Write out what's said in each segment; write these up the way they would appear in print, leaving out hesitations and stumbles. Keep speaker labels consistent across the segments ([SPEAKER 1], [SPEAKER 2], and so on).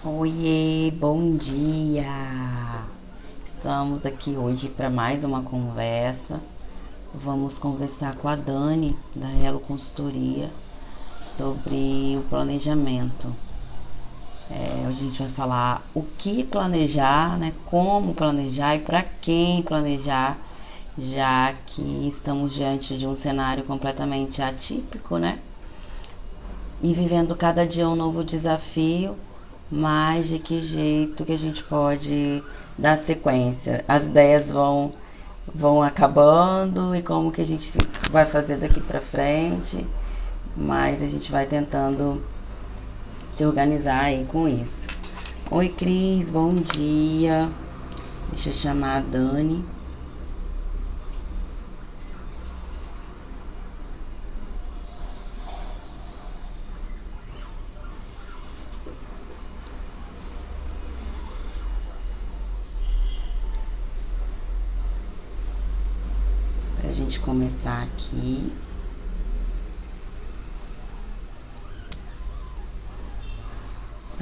[SPEAKER 1] Oiê, bom dia! Estamos aqui hoje para mais uma conversa. Vamos conversar com a Dani, da Elo Consultoria, sobre o planejamento. Hoje a gente vai falar o que planejar, né? Como planejar e para quem planejar, já que estamos diante de um cenário completamente atípico, né? E vivendo cada dia um novo desafio, mas de que jeito que a gente pode dar sequência? As ideias vão acabando e como que a gente vai fazer daqui para frente, mas a gente vai tentando se organizar aí com isso. Oi, Cris, bom dia. Deixa eu chamar a Dani. Pra gente começar aqui.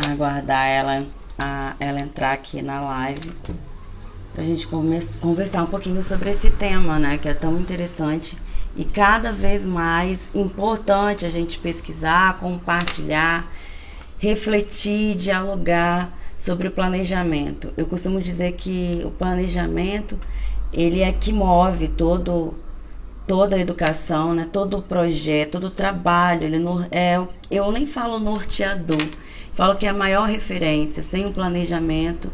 [SPEAKER 1] Aguardar ela entrar aqui na live pra gente conversar um pouquinho sobre esse tema, né, que é tão interessante e cada vez mais importante a gente pesquisar, compartilhar, refletir, dialogar sobre o planejamento. Eu costumo dizer que o planejamento ele é que move toda a educação, né? Todo o projeto, todo o trabalho. Eu nem falo norteador, falo que é a maior referência. Sem o planejamento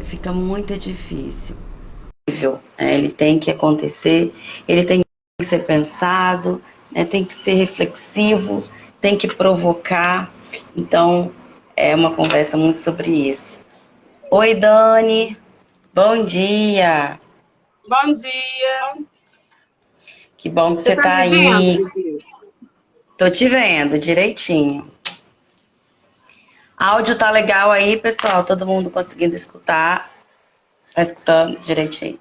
[SPEAKER 1] fica muito difícil. Ele tem que acontecer, ele tem que ser pensado, né? Tem que ser reflexivo, tem que provocar. Então, é uma conversa muito sobre isso. Oi, Dani. Bom dia.
[SPEAKER 2] Bom dia.
[SPEAKER 1] Que bom que
[SPEAKER 2] Você
[SPEAKER 1] você
[SPEAKER 2] tá
[SPEAKER 1] tá
[SPEAKER 2] me vendo,
[SPEAKER 1] aí.
[SPEAKER 2] Vivi?
[SPEAKER 1] Tô te vendo direitinho. Áudio tá legal aí, pessoal? Todo mundo conseguindo escutar? Tá escutando direitinho?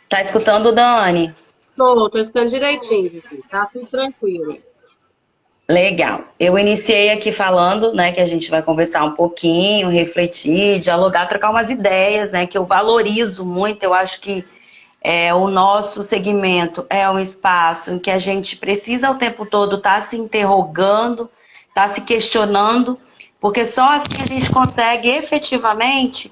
[SPEAKER 1] Tá escutando, Dani?
[SPEAKER 2] Tô escutando direitinho, Vivi. Tá tudo tranquilo.
[SPEAKER 1] Legal. Eu iniciei aqui falando, né, que a gente vai conversar um pouquinho, refletir, dialogar, trocar umas ideias, né, que eu valorizo muito. Eu acho que o nosso segmento é um espaço em que a gente precisa o tempo todo estar se interrogando, estar se questionando, porque só assim a gente consegue efetivamente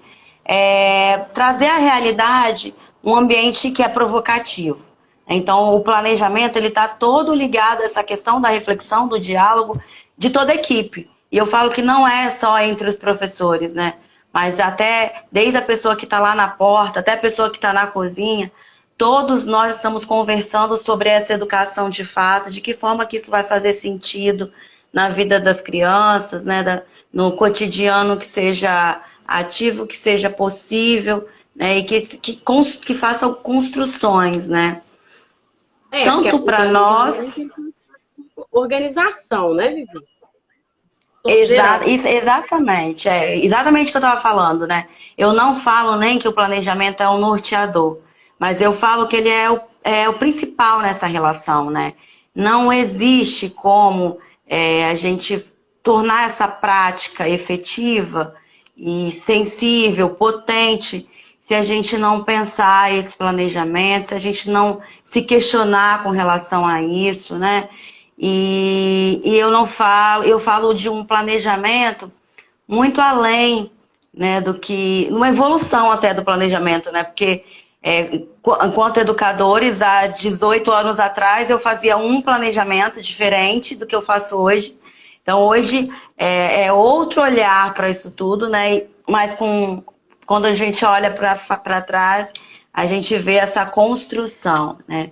[SPEAKER 1] trazer à realidade um ambiente que é provocativo. Então, o planejamento ele está todo ligado a essa questão da reflexão, do diálogo de toda a equipe. E eu falo que não é só entre os professores, né? Mas até desde a pessoa que está lá na porta, até a pessoa que está na cozinha, todos nós estamos conversando sobre essa educação de fato, de que forma que isso vai fazer sentido na vida das crianças, né? No cotidiano que seja ativo, que seja possível, né? E que façam construções, né?
[SPEAKER 2] Porque
[SPEAKER 1] Tanto
[SPEAKER 2] o
[SPEAKER 1] para nós,
[SPEAKER 2] planejamento ele tem organização, né, Vivi? Todo geral.
[SPEAKER 1] exatamente, exatamente o que eu estava falando, né? Eu não falo nem que o planejamento é um norteador, mas eu falo que ele é o principal nessa relação, né? Não existe como a gente tornar essa prática efetiva e sensível, potente, se a gente não pensar esse planejamento, se a gente não se questionar com relação a isso, né? E eu não falo, eu falo de um planejamento muito além, né, do que uma evolução até do planejamento, né? Porque enquanto educadores, há 18 anos atrás, eu fazia um planejamento diferente do que eu faço hoje. Então, hoje é outro olhar para isso tudo, né? Mas quando a gente olha para trás, a gente vê essa construção, né?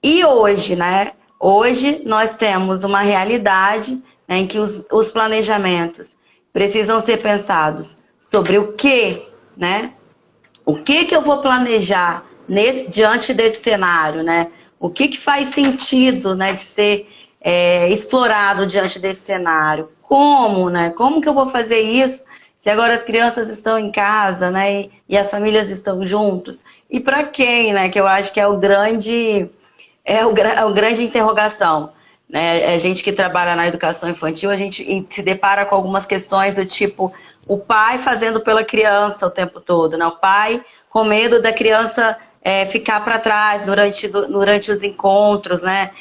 [SPEAKER 1] E hoje, né? Hoje nós temos uma realidade, né, em que os planejamentos precisam ser pensados sobre o que, né? O que eu vou planejar diante desse cenário, né? O que faz sentido, né, de ser explorado diante desse cenário? Como, né? Como que eu vou fazer isso se agora as crianças estão em casa, né? E as famílias estão juntos? E para quem, né? Que eu acho que é o grande interrogação. né? A gente que trabalha na educação infantil, a gente se depara com algumas questões do tipo o pai fazendo pela criança o tempo todo, né? O pai com medo da criança ficar para trás durante os encontros, né?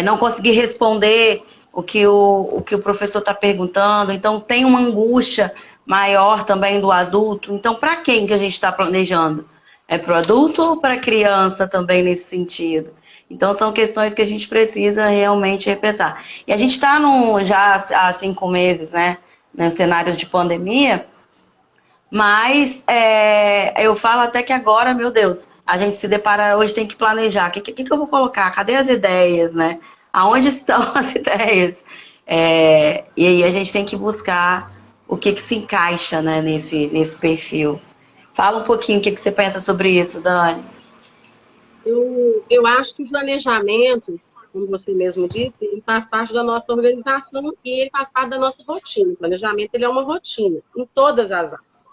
[SPEAKER 1] Não conseguir responder o que o professor está perguntando. Então, tem uma angústia maior também do adulto. Então, para quem que a gente está planejando? É para o adulto ou para a criança também nesse sentido? Então, são questões que a gente precisa realmente repensar. E a gente está já há 5 meses, né, no cenário de pandemia, mas eu falo até que agora, meu Deus, a gente se depara, hoje tem que planejar. O que eu vou colocar? Cadê as ideias, né? Aonde estão as ideias? E aí a gente tem que buscar o que se encaixa, né, nesse perfil. Fala um pouquinho o que você pensa sobre isso, Dani.
[SPEAKER 2] Eu acho que o planejamento, como você mesmo disse, ele faz parte da nossa organização e ele faz parte da nossa rotina. O planejamento ele é uma rotina, em todas as áreas.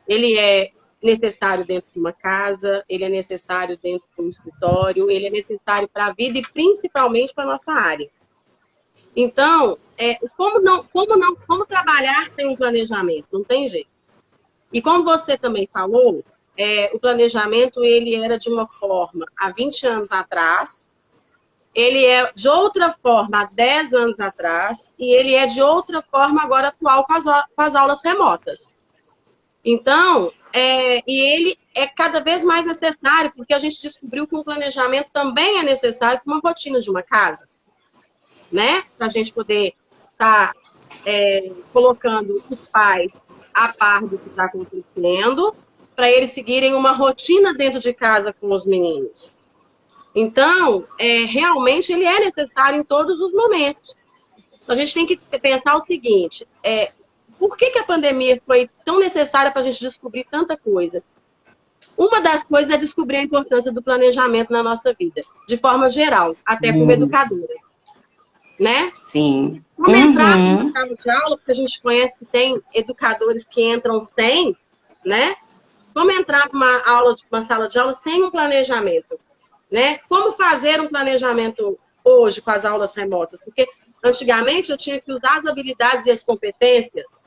[SPEAKER 2] Ele é necessário dentro de uma casa, ele é necessário dentro de um escritório, ele é necessário para a vida e principalmente para a nossa área. Então, como trabalhar sem um planejamento? Não tem jeito. E como você também falou, o planejamento ele era de uma forma há 20 anos atrás, ele é de outra forma há 10 anos atrás, e ele é de outra forma agora atual com as aulas remotas. Então, e ele é cada vez mais necessário, porque a gente descobriu que o planejamento também é necessário para uma rotina de uma casa, né? Para a gente poder estar colocando os pais a par do que está acontecendo, para eles seguirem uma rotina dentro de casa com os meninos. Então, realmente ele é necessário em todos os momentos. Então, a gente tem que pensar o seguinte, por que a pandemia foi tão necessária para a gente descobrir tanta coisa? Uma das coisas é descobrir a importância do planejamento na nossa vida, de forma geral, até como educadora, né?
[SPEAKER 1] Sim.
[SPEAKER 2] Como entrar numa sala de aula, porque a gente conhece que tem educadores que entram sem, né? Como entrar numa sala de aula sem um planejamento, né? Como fazer um planejamento hoje com as aulas remotas? Porque antigamente eu tinha que usar as habilidades e as competências,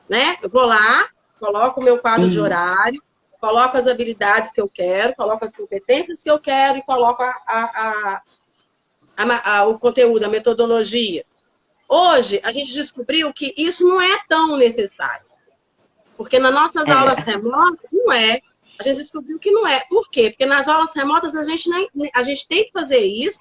[SPEAKER 2] né? Eu vou lá, coloco o meu quadro de horário, coloco as habilidades que eu quero, coloco as competências que eu quero e coloco o conteúdo, a metodologia. Hoje, a gente descobriu que isso não é tão necessário. Porque nas nossas aulas remotas, não é. A gente descobriu que não é. Por quê? Porque nas aulas remotas, a gente tem que fazer isso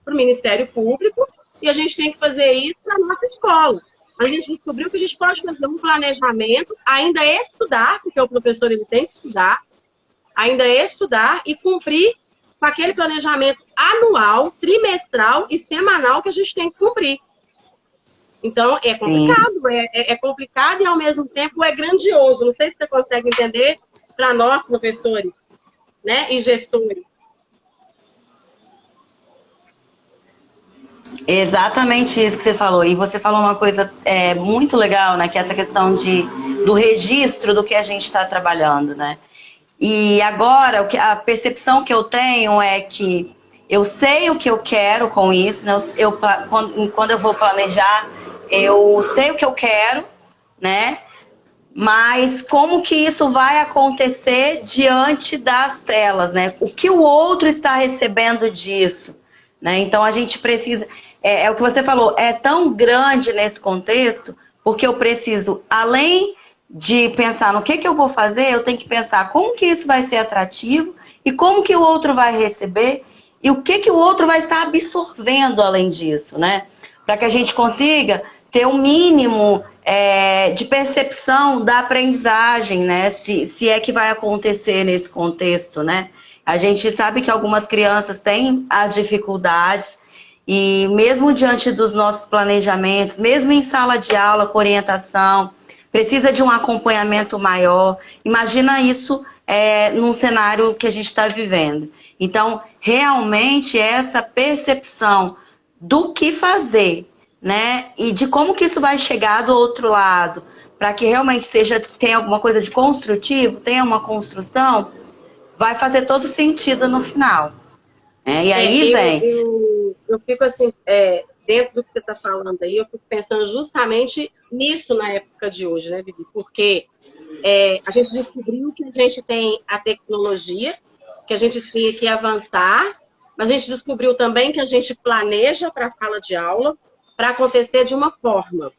[SPEAKER 2] para o Ministério Público e a gente tem que fazer isso para a nossa escola. A gente descobriu que a gente pode fazer um planejamento, ainda estudar, porque o professor ele tem que estudar, ainda estudar e cumprir com aquele planejamento anual, trimestral e semanal que a gente tem que cumprir. Então, é complicado, é complicado e, ao mesmo tempo, é grandioso. Não sei se você consegue entender para nós, professores, né, e gestores.
[SPEAKER 1] Exatamente isso que você falou. E você falou uma coisa muito legal, né? Que é essa questão do registro do que a gente está trabalhando, né? E agora, a percepção que eu tenho é que eu sei o que eu quero com isso, né? Quando eu vou planejar, eu sei o que eu quero, né? Mas como que isso vai acontecer diante das telas, né? O que o outro está recebendo disso, né? Então a gente precisa, o que você falou, é tão grande nesse contexto, porque eu preciso, além de pensar no que eu vou fazer, eu tenho que pensar como que isso vai ser atrativo e como que o outro vai receber e o que o outro vai estar absorvendo além disso, né? Para que a gente consiga ter um mínimo de percepção da aprendizagem, né? Se é que vai acontecer nesse contexto, né? A gente sabe que algumas crianças têm as dificuldades e mesmo diante dos nossos planejamentos, mesmo em sala de aula com orientação, precisa de um acompanhamento maior. Imagina isso num cenário que a gente está vivendo. Então, realmente, essa percepção do que fazer, né? E de como que isso vai chegar do outro lado, para que realmente tenha alguma coisa de construtivo, tenha uma construção, vai fazer todo sentido no final. E aí vem.
[SPEAKER 2] eu fico assim, dentro do que você está falando aí, eu fico pensando justamente nisso na época de hoje, né, Vivi? Porque a gente descobriu que a gente tem a tecnologia, que a gente tinha que avançar, mas a gente descobriu também que a gente planeja para a sala de aula para acontecer de uma forma.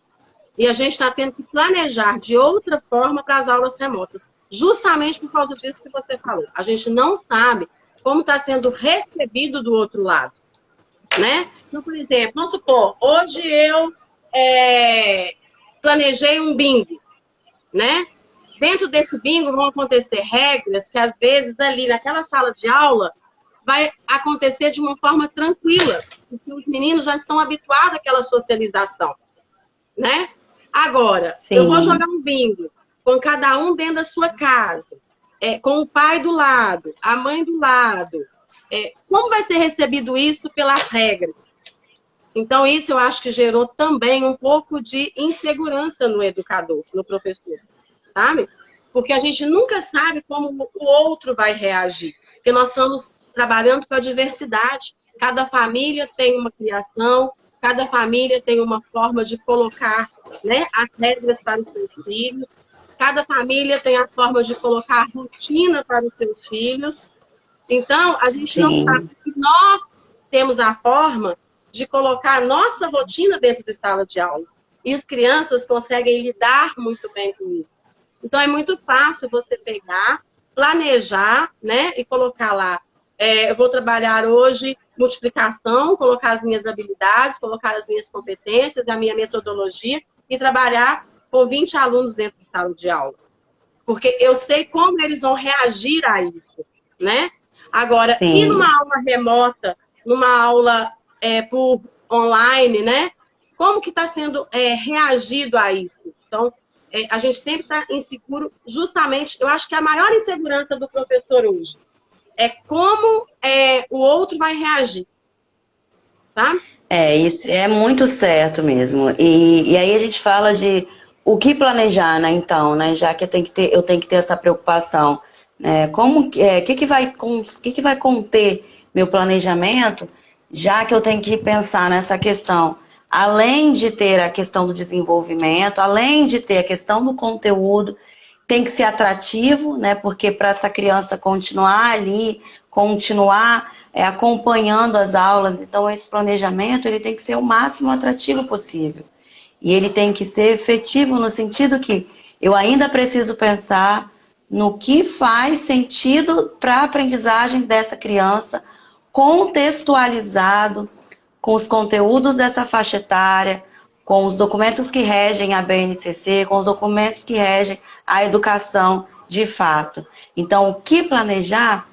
[SPEAKER 2] E a gente está tendo que planejar de outra forma para as aulas remotas, justamente por causa disso que você falou. A gente não sabe como está sendo recebido do outro lado, né? Então, por exemplo, vamos supor, hoje eu planejei um bingo, né? Dentro desse bingo vão acontecer regras que, às vezes, ali naquela sala de aula, vai acontecer de uma forma tranquila, porque os meninos já estão habituados àquela socialização, né? Agora, eu vou
[SPEAKER 1] Sim,
[SPEAKER 2] jogar um bingo com cada um dentro da sua casa, com o pai do lado, a mãe do lado. Como vai ser recebido isso pelas regras? Então, isso eu acho que gerou também um pouco de insegurança no educador, no professor, sabe? Porque a gente nunca sabe como o outro vai reagir, porque nós estamos trabalhando com a diversidade. Cada família tem uma criação, cada família tem uma forma de colocar, né, as regras para os seus filhos, cada família tem a forma de colocar a rotina para os seus filhos. Então, a gente não sabe
[SPEAKER 1] sim.
[SPEAKER 2] que nós temos a forma de colocar a nossa rotina dentro da sala de aula. E as crianças conseguem lidar muito bem com isso. Então, é muito fácil você pegar, planejar, né, e colocar lá, eu vou trabalhar hoje multiplicação, colocar as minhas habilidades, colocar as minhas competências, a minha metodologia, e trabalhar com 20 alunos dentro de sala de aula. Porque eu sei como eles vão reagir a isso, né? Agora, e
[SPEAKER 1] Sim.
[SPEAKER 2] numa aula remota, numa aula por online, né? Como que está sendo reagido a isso? Então, a gente sempre está inseguro, justamente, eu acho que a maior insegurança do professor hoje é como o outro vai reagir, tá?
[SPEAKER 1] Isso é muito certo mesmo. E aí a gente fala de o que planejar, né? Então, né? Já que eu tenho que ter essa preocupação, né? Como, que vai conter meu planejamento, já que eu tenho que pensar nessa questão, além de ter a questão do desenvolvimento, além de ter a questão do conteúdo, tem que ser atrativo, né? Porque para essa criança continuar ali, continuar acompanhando as aulas, então esse planejamento ele tem que ser o máximo atrativo possível. E ele tem que ser efetivo no sentido que eu ainda preciso pensar no que faz sentido para a aprendizagem dessa criança, contextualizado com os conteúdos dessa faixa etária, com os documentos que regem a BNCC, com os documentos que regem a educação de fato. Então, o que planejar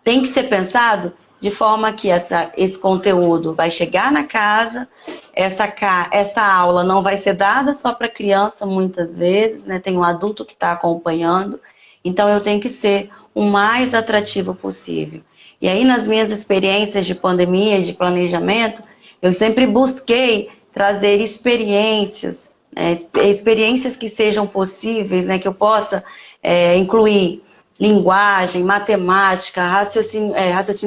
[SPEAKER 1] tem que ser pensado de forma que esse conteúdo vai chegar na casa, essa aula não vai ser dada só para criança muitas vezes, né? Tem um adulto que está acompanhando, então eu tenho que ser o mais atrativo possível. E aí nas minhas experiências de pandemia, de planejamento, eu sempre busquei trazer experiências, né? Experiências que sejam possíveis, né? Que eu possa incluir linguagem, matemática, raciocínio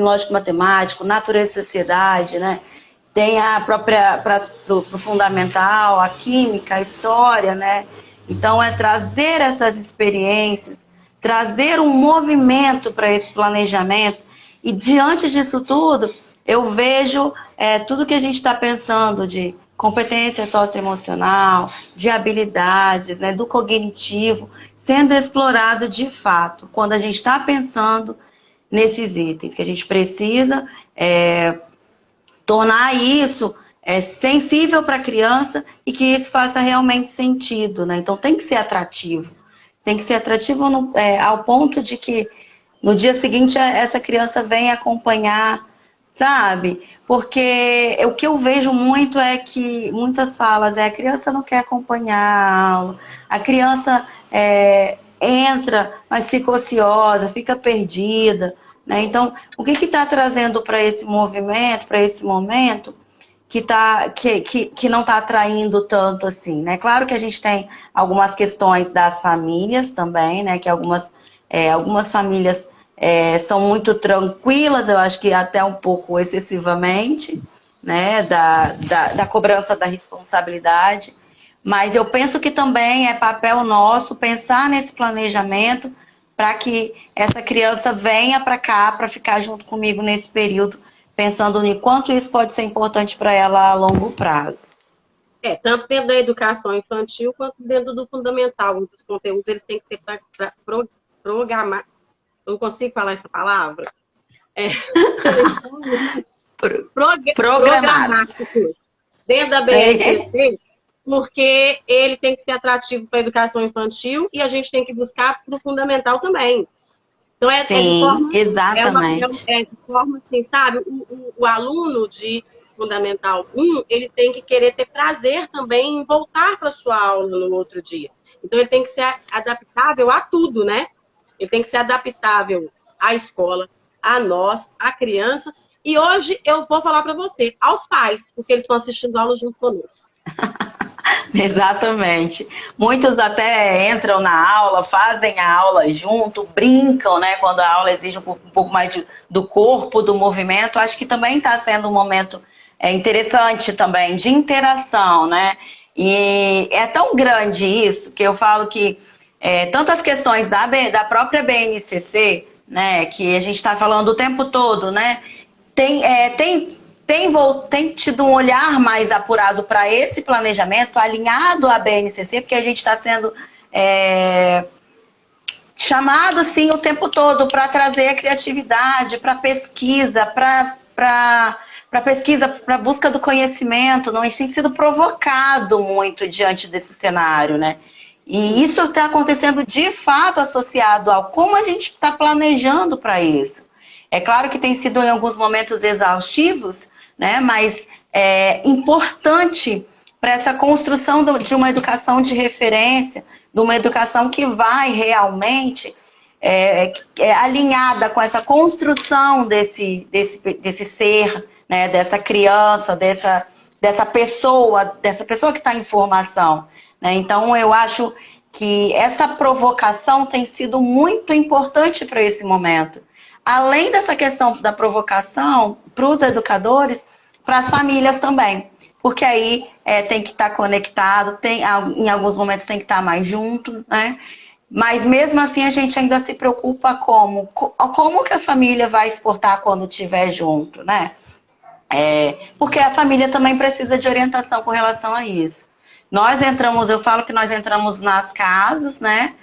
[SPEAKER 1] lógico-matemático, natureza e sociedade, né? Tem a própria, para o fundamental, a química, a história, né? Então, é trazer essas experiências, trazer um movimento para esse planejamento. E, diante disso tudo, eu vejo tudo que a gente está pensando de competência socioemocional, de habilidades, né, do cognitivo, sendo explorado de fato, quando a gente está pensando nesses itens, que a gente precisa tornar isso sensível para a criança e que isso faça realmente sentido, né? Então tem que ser atrativo. Tem que ser atrativo ao ponto de que no dia seguinte essa criança venha acompanhar, sabe? Porque o que eu vejo muito é que muitas falas a criança não quer acompanhar a aula, a criança entra, mas fica ociosa, fica perdida, né? Então, o que está trazendo para esse movimento, para esse momento, que não está atraindo tanto assim, né? Claro que a gente tem algumas questões das famílias também, né? Que algumas famílias são muito tranquilas, eu acho que até um pouco excessivamente, né, da cobrança da responsabilidade. Mas eu penso que também é papel nosso pensar nesse planejamento para que essa criança venha para cá para ficar junto comigo nesse período, pensando em quanto isso pode ser importante para ela a longo prazo.
[SPEAKER 2] Tanto dentro da educação infantil quanto dentro do fundamental. Os conteúdos eles têm que ser programar. Eu não consigo falar essa palavra. Programático. Dentro da BNCC, porque ele tem que ser atrativo para a educação infantil e a gente tem que buscar para o fundamental também. Então,
[SPEAKER 1] Sim,
[SPEAKER 2] de forma,
[SPEAKER 1] exatamente.
[SPEAKER 2] De forma assim, sabe? O aluno de Fundamental 1, ele tem que querer ter prazer também em voltar para a sua aula no outro dia. Então, ele tem que ser adaptável a tudo, né? Ele tem que ser adaptável à escola, a nós, à criança. E hoje eu vou falar para você, aos pais, porque eles estão assistindo a aula junto conosco.
[SPEAKER 1] Exatamente. Muitos até entram na aula, fazem a aula junto, brincam, né? Quando a aula exige um pouco mais do corpo, do movimento. Acho que também está sendo um momento interessante também, de interação, né? E é tão grande isso que eu falo que tantas questões da própria BNCC, né? Que a gente está falando o tempo todo, né? Tem tido um olhar mais apurado para esse planejamento, alinhado à BNCC, porque a gente está sendo chamado, sim, o tempo todo para trazer a criatividade, para pesquisa, para pesquisa, para busca do conhecimento. Não, a gente tem sido provocado muito diante desse cenário, né? E isso está acontecendo de fato associado ao como a gente está planejando para isso. É claro que tem sido em alguns momentos exaustivos, né? Mas é importante para essa construção de uma educação de referência, de uma educação que vai realmente alinhada com essa construção desse ser, né? Dessa criança, dessa pessoa que está em formação, né? Então, eu acho que essa provocação tem sido muito importante para esse momento. Além dessa questão da provocação para os educadores, para as famílias também. Porque aí tem que estar conectado, em alguns momentos tem que estar mais juntos, né? Mas mesmo assim a gente ainda se preocupa como que a família vai se portar quando estiver junto, né? Porque a família também precisa de orientação com relação a isso. Eu falo que nós entramos nas casas, né?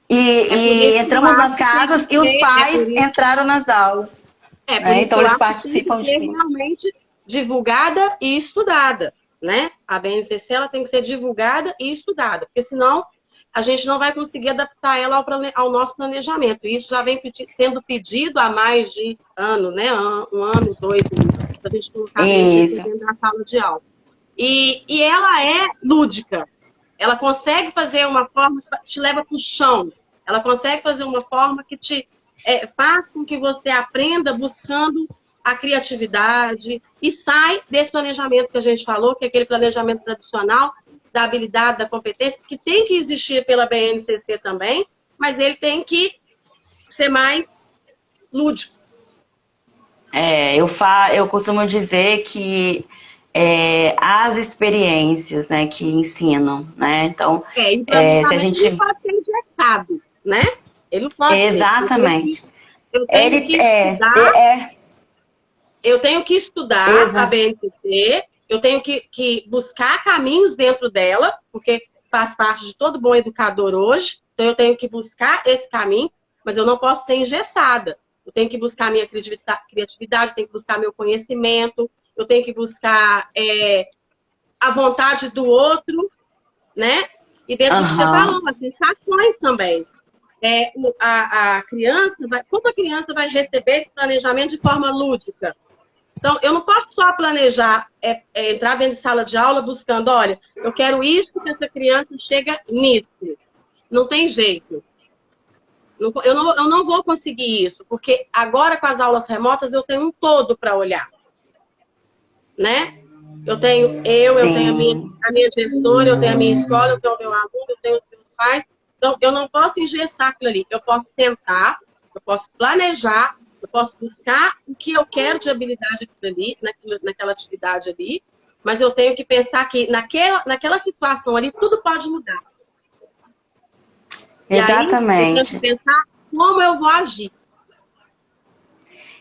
[SPEAKER 1] E entramos nas casas e os pais entraram nas aulas. Então eles participam
[SPEAKER 2] de realmente divulgada e estudada, né? A BNCC ela tem que ser divulgada e estudada, porque senão a gente não vai conseguir adaptar ela ao nosso planejamento. Isso já vem sendo pedido há mais de ano, né? 1 ano, 2 anos, para a gente colocar dentro da sala de aula. E ela é lúdica. Ela consegue fazer uma forma que te leva para o chão. Ela consegue fazer uma forma que faz com que você aprenda buscando a criatividade e sai desse planejamento que a gente falou, que é aquele planejamento tradicional da habilidade, da competência, que tem que existir pela BNCC também, mas ele tem que ser mais lúdico.
[SPEAKER 1] Eu costumo dizer que as experiências, né, que ensinam, né? Então,
[SPEAKER 2] se a gente não pode ser engessado, né? Ele não pode
[SPEAKER 1] Exatamente.
[SPEAKER 2] Eu tenho que estudar. Eu tenho que estudar a BNCC, eu tenho que buscar caminhos dentro dela, porque faz parte de todo bom educador hoje, então eu tenho que buscar esse caminho, mas eu não posso ser engessada. Eu tenho que buscar minha criatividade, eu tenho que buscar meu conhecimento, eu tenho que buscar a vontade do outro, né? E dentro do que você falou, as sensações também. A criança, como a criança vai receber esse planejamento de forma lúdica? Então, eu não posso só planejar, entrar dentro de sala de aula buscando, olha, eu quero isso, que essa criança chega nisso. Não tem jeito. Eu não vou conseguir isso, porque agora com as aulas remotas eu tenho um todo para olhar. Né? Eu tenho a minha gestora, eu tenho a minha escola, eu tenho o meu aluno, eu tenho os meus pais. Então, eu não posso engessar aquilo ali. Eu posso tentar, Eu posso planejar, eu posso buscar o que eu quero de habilidade ali, naquela atividade ali, mas eu tenho que pensar que naquela situação ali tudo pode mudar. E aí eu tenho que
[SPEAKER 1] Exatamente.
[SPEAKER 2] pensar como eu vou agir.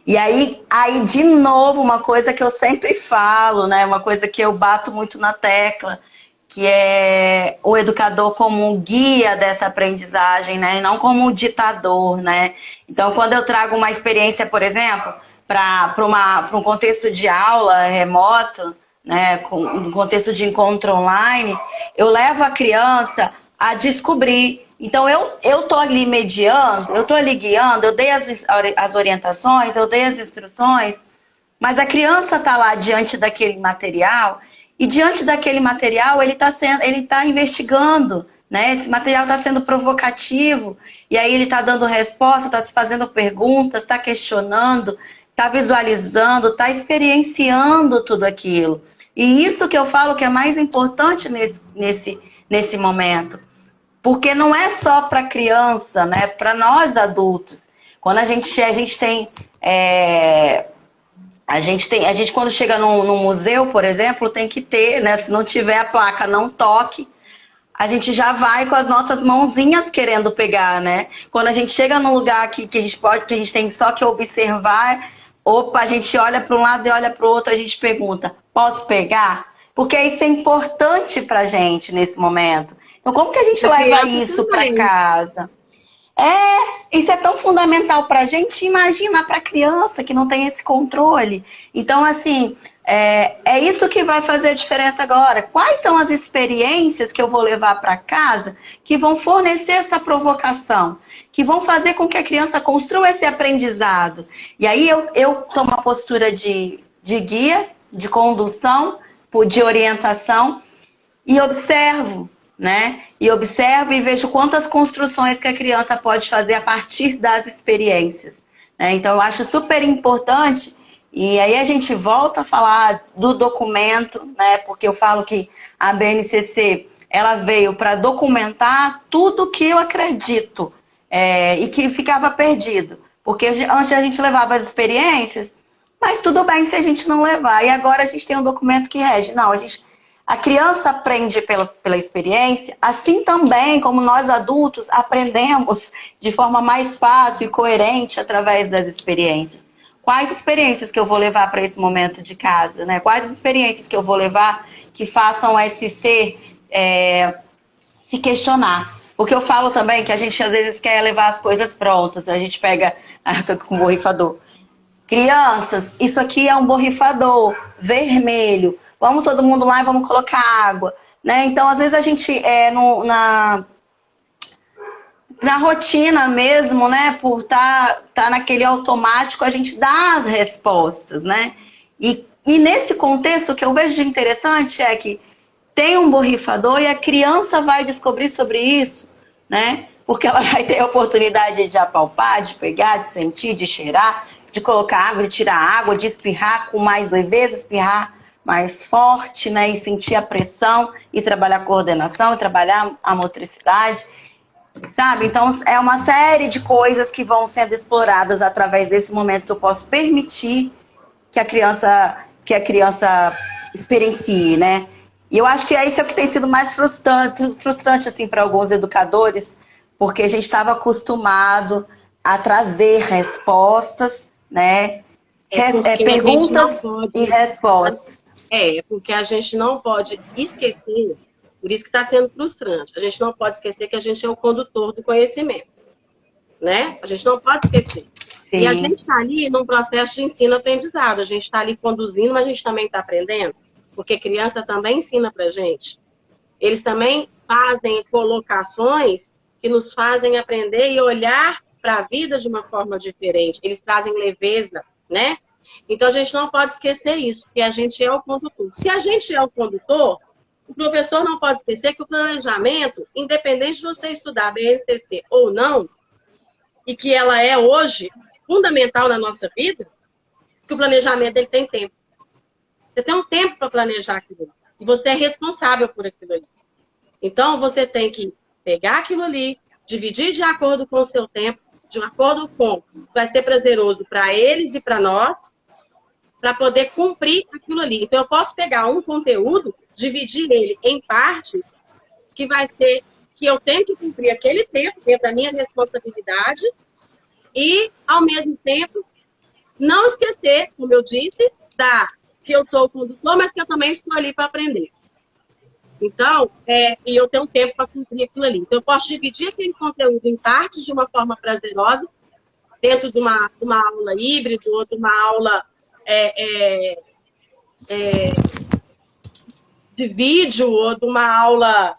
[SPEAKER 1] E aí, de novo, uma coisa que eu sempre falo, né? Uma coisa que eu bato muito na tecla, que é o educador como um guia dessa aprendizagem, né? E não como um ditador, né? Então, quando eu trago uma experiência, por exemplo, para um contexto de aula remoto, né? Com um contexto de encontro online, eu levo a criança a descobrir. Então, eu tô ali mediando, eu tô ali guiando, eu dei as orientações, eu dei as instruções, mas a criança está lá diante daquele material e diante daquele material ele está investigando, né? Esse material está sendo provocativo e aí ele está dando resposta, está se fazendo perguntas, está questionando, está visualizando, está experienciando tudo aquilo. E isso que eu falo que é mais importante nesse momento. Porque não é só para criança, né? Para nós adultos. Quando a gente tem. A gente quando chega num museu, por exemplo, tem que ter, né? Se não tiver a placa não toque, a gente já vai com as nossas mãozinhas querendo pegar, né? Quando a gente chega num lugar que a gente tem só que observar, opa, a gente olha para um lado e olha para o outro, a gente pergunta, posso pegar? Porque isso é importante pra gente nesse momento. Então, como que a gente leva isso para casa? Isso é tão fundamental para a gente, imagina para a criança que não tem esse controle. Então, assim, é isso que vai fazer a diferença agora. Quais são as experiências que eu vou levar para casa que vão fornecer essa provocação, que vão fazer com que a criança construa esse aprendizado? E aí eu tomo uma postura de guia, de condução, de orientação e observo. Né? E observo e vejo quantas construções que a criança pode fazer a partir das experiências. Né? Então, eu acho super importante, e aí a gente volta a falar do documento, né? Porque eu falo que a BNCC ela veio para documentar tudo que eu acredito e que ficava perdido. Porque antes a gente levava as experiências, mas tudo bem se a gente não levar. E agora a gente tem um documento que rege. Não, a criança aprende pela experiência, assim também como nós adultos aprendemos de forma mais fácil e coerente através das experiências. Quais experiências que eu vou levar para esse momento de casa, né? Quais experiências que eu vou levar que façam esse ser se questionar? Porque eu falo também que a gente às vezes quer levar as coisas prontas. A gente pega... eu tô com um borrifador. Crianças, isso aqui é um borrifador vermelho. Vamos todo mundo lá e vamos colocar água. Né? Então, às vezes a gente na rotina mesmo, né? Por tá naquele automático, a gente dá as respostas, né? E nesse contexto, o que eu vejo de interessante é que tem um borrifador e a criança vai descobrir sobre isso, né? Porque ela vai ter a oportunidade de apalpar, de pegar, de sentir, de cheirar, de colocar água, de tirar água, de espirrar com mais leveza, espirrar mais forte, né? E sentir a pressão e trabalhar a coordenação, e trabalhar a motricidade, sabe? Então, é uma série de coisas que vão sendo exploradas através desse momento que eu posso permitir que a criança experiencie, né? E eu acho que isso é o que tem sido mais frustrante assim, para alguns educadores, porque a gente estava acostumado a trazer respostas, né? Perguntas e respostas.
[SPEAKER 2] Porque a gente não pode esquecer, por isso que está sendo frustrante, a gente não pode esquecer que a gente é o condutor do conhecimento, né? A gente não pode esquecer. Sim. E a gente está ali num processo de ensino-aprendizado, a gente está ali conduzindo, mas a gente também está aprendendo, porque criança também ensina para a gente. Eles também fazem colocações que nos fazem aprender e olhar para a vida de uma forma diferente. Eles trazem leveza, né? Então, a gente não pode esquecer isso, que a gente é o condutor. Se a gente é o condutor, o professor não pode esquecer que o planejamento, independente de você estudar a BNCC ou não, e que ela é hoje fundamental na nossa vida, que o planejamento ele tem tempo. Você tem um tempo para planejar aquilo ali. E você é responsável por aquilo ali. Então, você tem que pegar aquilo ali, dividir de acordo com o seu tempo de acordo com vai ser prazeroso para eles e para nós, para poder cumprir aquilo ali. Então, eu posso pegar um conteúdo, dividir ele em partes, que vai ser que eu tenho que cumprir aquele tempo dentro da minha responsabilidade e, ao mesmo tempo, não esquecer, como eu disse, que eu sou o condutor, mas que eu também estou ali para aprender. Então, e eu tenho tempo para cumprir aquilo ali. Então, eu posso dividir aquele conteúdo em partes de uma forma prazerosa, dentro de uma aula híbrida, ou de uma aula de vídeo, ou de uma aula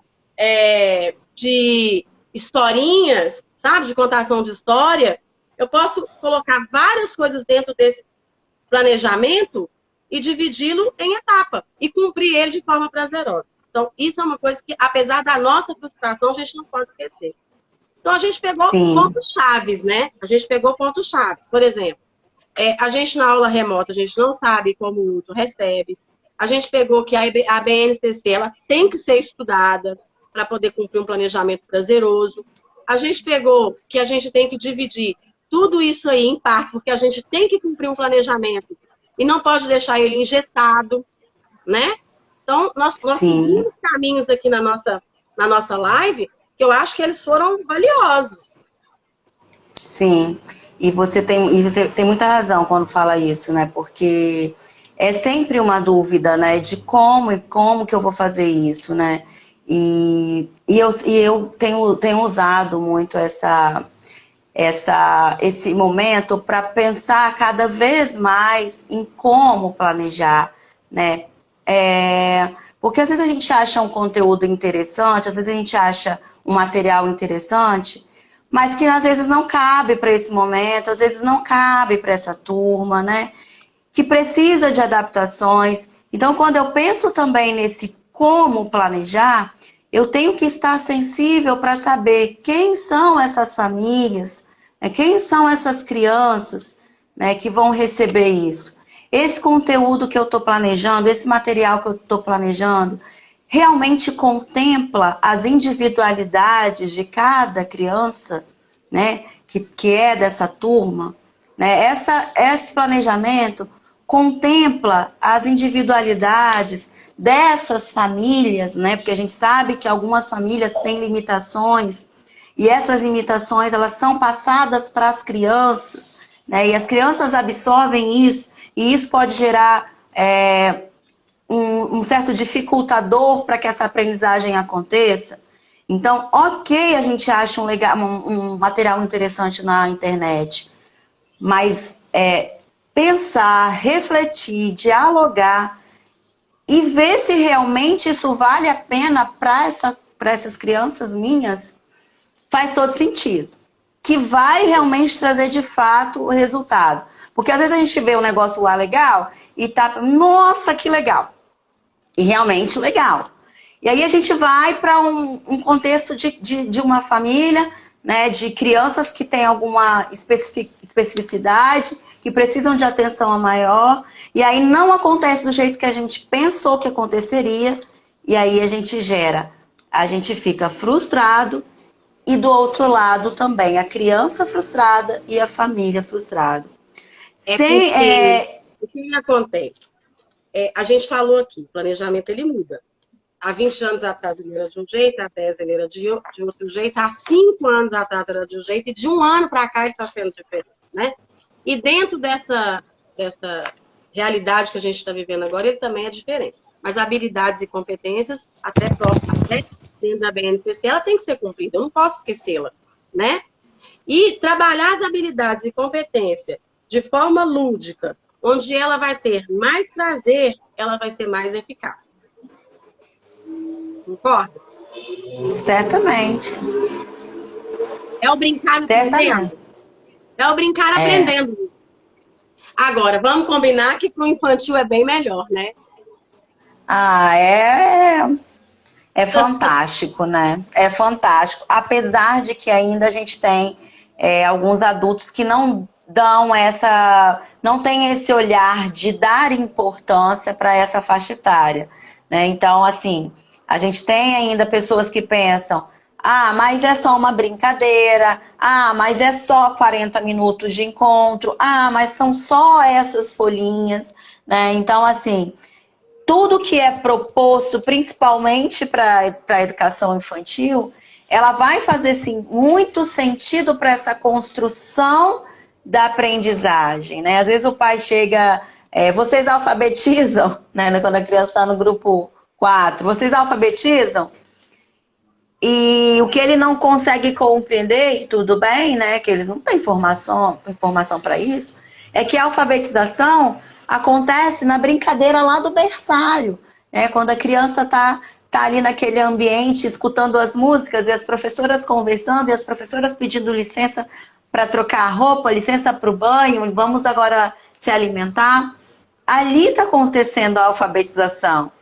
[SPEAKER 2] de historinhas, sabe? De contação de história. Eu posso colocar várias coisas dentro desse planejamento e dividi-lo em etapa e cumprir ele de forma prazerosa. Então, isso é uma coisa que, apesar da nossa frustração, a gente não pode esquecer. Então, a gente pegou pontos-chaves, né? A gente pegou pontos-chaves. Por exemplo, a gente na aula remota, a gente não sabe como o outro recebe. A gente pegou que a BNCC, ela tem que ser estudada para poder cumprir um planejamento prazeroso. A gente pegou que a gente tem que dividir tudo isso aí em partes, porque a gente tem que cumprir um planejamento e não pode deixar ele engessado, né? Então, nós seguimos caminhos aqui na nossa live, que eu acho que eles foram valiosos.
[SPEAKER 1] Sim, e você tem muita razão quando fala isso, né? Porque é sempre uma dúvida, né? De como que eu vou fazer isso, né? E eu tenho usado muito esse momento para pensar cada vez mais em como planejar, né? Porque às vezes a gente acha um conteúdo interessante, às vezes a gente acha um material interessante, mas que às vezes não cabe para esse momento, às vezes não cabe para essa turma, né? Que precisa de adaptações. Então, quando eu penso também nesse como planejar, eu tenho que estar sensível para saber quem são essas famílias, né? Quem são essas crianças, né, que vão receber isso. Esse conteúdo que eu estou planejando, esse material que eu estou planejando, realmente contempla as individualidades de cada criança, né, que é dessa turma, né? Esse planejamento contempla as individualidades dessas famílias, né? Porque a gente sabe que algumas famílias têm limitações e essas limitações elas são passadas para as crianças, né? E as crianças absorvem isso e isso pode gerar um certo dificultador para que essa aprendizagem aconteça. Então, ok, a gente acha um material interessante na internet, mas pensar, refletir, dialogar e ver se realmente isso vale a pena para essas crianças minhas, faz todo sentido. Que vai realmente trazer de fato o resultado. Porque às vezes a gente vê um negócio lá legal e tá, nossa, que legal. E realmente legal. E aí a gente vai para um contexto de uma família, né, de crianças que têm alguma especificidade, que precisam de atenção maior, e aí não acontece do jeito que a gente pensou que aconteceria, e aí a gente fica frustrado, e do outro lado também, a criança frustrada e a família frustrada.
[SPEAKER 2] O que acontece? A gente falou aqui, o planejamento ele muda. Há 20 anos atrás ele era de um jeito, há 10 ele era de outro jeito, há 5 anos atrás ele era de um jeito, e de um ano para cá está sendo diferente, né? E dentro dessa realidade que a gente está vivendo agora, ele também é diferente. Mas habilidades e competências, até dentro da BNCC, ela tem que ser cumprida, eu não posso esquecê-la, né? E trabalhar as habilidades e competências de forma lúdica, onde ela vai ter mais prazer, ela vai ser mais eficaz. Concorda?
[SPEAKER 1] Certamente.
[SPEAKER 2] É o brincar aprendendo. É o brincar aprendendo. Agora, vamos combinar que para o infantil é bem melhor, né?
[SPEAKER 1] É fantástico, né? É fantástico. Apesar de que ainda a gente tem alguns adultos que não tem esse olhar de dar importância para essa faixa etária, né? Então, assim, a gente tem ainda pessoas que pensam, Ah, mas é só uma brincadeira. Ah, mas é só 40 minutos de encontro. Ah, mas são só essas folhinhas, né? Então, assim, tudo que é proposto, principalmente para a educação infantil, ela vai fazer sim, muito sentido para essa construção da aprendizagem, né? Às vezes o pai chega, vocês alfabetizam, né? Quando a criança está no grupo 4, vocês alfabetizam? E o que ele não consegue compreender, e tudo bem, né? Que eles não têm informação para isso, é que a alfabetização acontece na brincadeira lá do berçário, né? Quando a criança tá ali naquele ambiente, escutando as músicas e as professoras conversando e as professoras pedindo licença para trocar a roupa, licença para o banho, vamos agora se alimentar. Ali está acontecendo a alfabetização,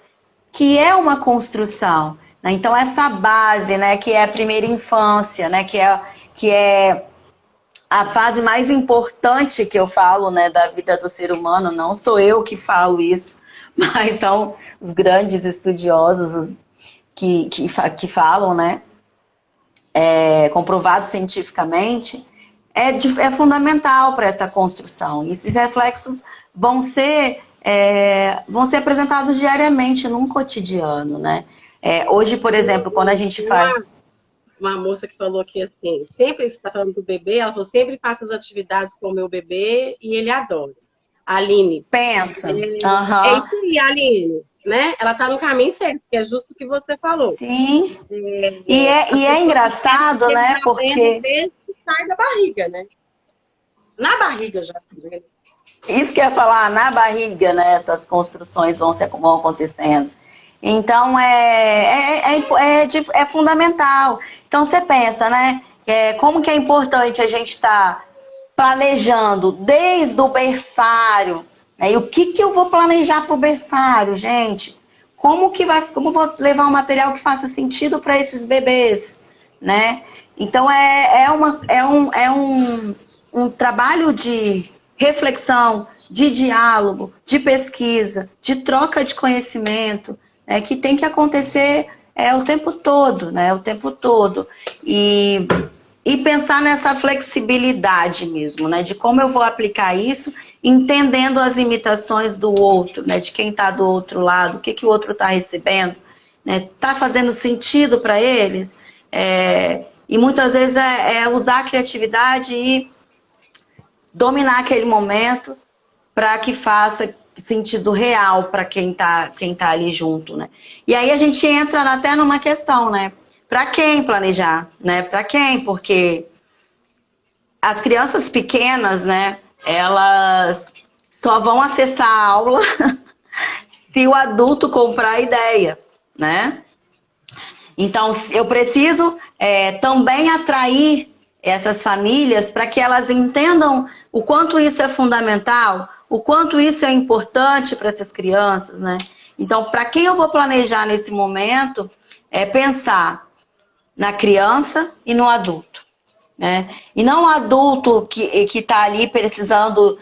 [SPEAKER 1] que é uma construção, né? Então essa base, né, que é a primeira infância, né, que é a fase mais importante que eu falo, né, da vida do ser humano. Não sou eu que falo isso, mas são os grandes estudiosos que falam, né, comprovado cientificamente, é fundamental para essa construção. E esses reflexos vão ser apresentados diariamente num cotidiano, né? Hoje, por exemplo, quando a gente faz...
[SPEAKER 2] Uma moça que falou que, assim, sempre está falando do bebê, ela falou, sempre faço as atividades com o meu bebê e ele adora. A Aline.
[SPEAKER 1] Pensa.
[SPEAKER 2] É isso aí, Aline, né? Ela está no caminho certo, que é justo o que você falou.
[SPEAKER 1] Sim. E é engraçado, né? Porque...
[SPEAKER 2] Desde que sai da barriga, né? Na barriga já. Né?
[SPEAKER 1] Isso que eu ia falar, na barriga, né? Essas construções vão acontecendo. Então, é fundamental. Então, você pensa, né? Como que é importante a gente estar planejando desde o berçário. Né? E o que eu vou planejar para o berçário, gente? Como vou levar um material que faça sentido para esses bebês, né? Então, um trabalho de reflexão, de diálogo, de pesquisa, de troca de conhecimento, que tem que acontecer o tempo todo, né? O tempo todo. E pensar nessa flexibilidade mesmo, né? De como eu vou aplicar isso, entendendo as limitações do outro, né? De quem está do outro lado, o que o outro está recebendo, né? Tá fazendo sentido para eles? E muitas vezes usar a criatividade e dominar aquele momento para que faça sentido real para quem tá ali junto, né? E aí a gente entra até numa questão, né? Para quem planejar, né? Para quem? Porque as crianças pequenas, né? Elas só vão acessar a aula se o adulto comprar a ideia, né? Então, eu preciso também atrair essas famílias para que elas entendam o quanto isso é fundamental, o quanto isso é importante para essas crianças, né? Então, para quem eu vou planejar nesse momento, pensar na criança e no adulto, né? E não o adulto que está ali precisando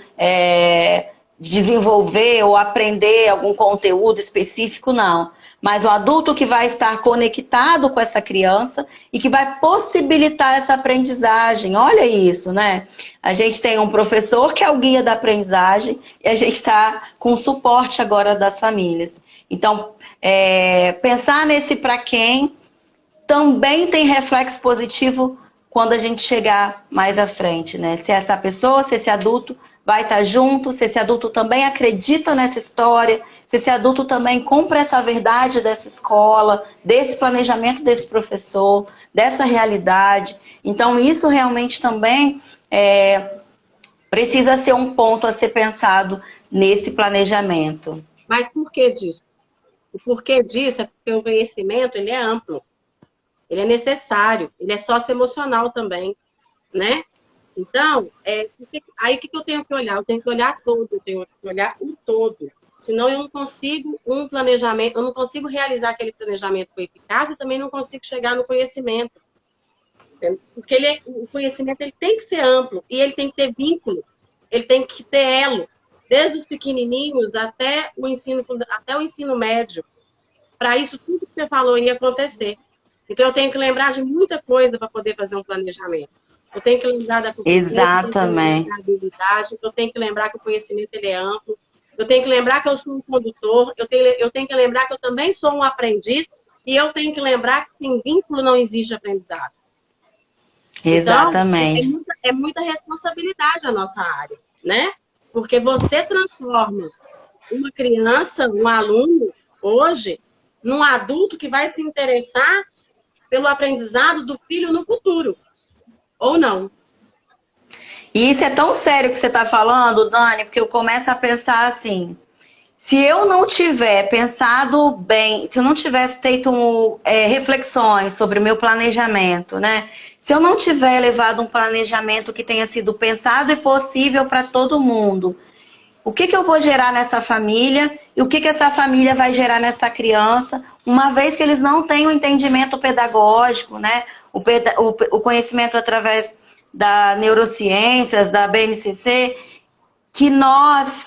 [SPEAKER 1] desenvolver ou aprender algum conteúdo específico, não. Mas o adulto que vai estar conectado com essa criança e que vai possibilitar essa aprendizagem. Olha isso, né? A gente tem um professor que é o guia da aprendizagem e a gente está com o suporte agora das famílias. Então, pensar nesse para quem também tem reflexo positivo quando a gente chegar mais à frente, né? Se essa pessoa, se esse adulto vai estar junto, se esse adulto também acredita nessa história, se esse adulto também compra essa verdade dessa escola, desse planejamento desse professor, dessa realidade. Então, isso realmente também precisa ser um ponto a ser pensado nesse planejamento.
[SPEAKER 2] Mas por que disso? O porquê disso é porque o conhecimento ele é amplo, ele é necessário, ele é socioemocional também, né? Então, aí o que eu tenho que olhar? Eu tenho que olhar todo, eu tenho que olhar o todo. Senão eu não consigo um planejamento, eu não consigo realizar aquele planejamento com eficácia e também não consigo chegar no conhecimento. Porque o conhecimento ele tem que ser amplo e ele tem que ter vínculo, ele tem que ter elo, desde os pequenininhos até o ensino médio. Para isso tudo que você falou ia acontecer. Então, eu tenho que lembrar de muita coisa para poder fazer um planejamento. Eu tenho que lembrar da competência, eu tenho que lembrar
[SPEAKER 1] Exatamente.
[SPEAKER 2] da habilidade, eu tenho que lembrar que o conhecimento ele é amplo, eu tenho que lembrar que eu sou um condutor, eu tenho que lembrar que eu também sou um aprendiz, e eu tenho que lembrar que sem vínculo não existe aprendizado. Então,
[SPEAKER 1] Exatamente.
[SPEAKER 2] é muita responsabilidade a nossa área, né? Porque você transforma uma criança, um aluno, hoje, num adulto que vai se interessar pelo aprendizado do filho no futuro, ou não.
[SPEAKER 1] E isso é tão sério que você está falando, Dani, porque eu começo a pensar assim: se eu não tiver pensado bem, se eu não tiver feito reflexões sobre o meu planejamento, né? Se eu não tiver levado um planejamento que tenha sido pensado e possível para todo mundo, o que eu vou gerar nessa família e o que essa família vai gerar nessa criança, uma vez que eles não têm o entendimento pedagógico, né? O conhecimento através da neurociências, da BNCC, que nós,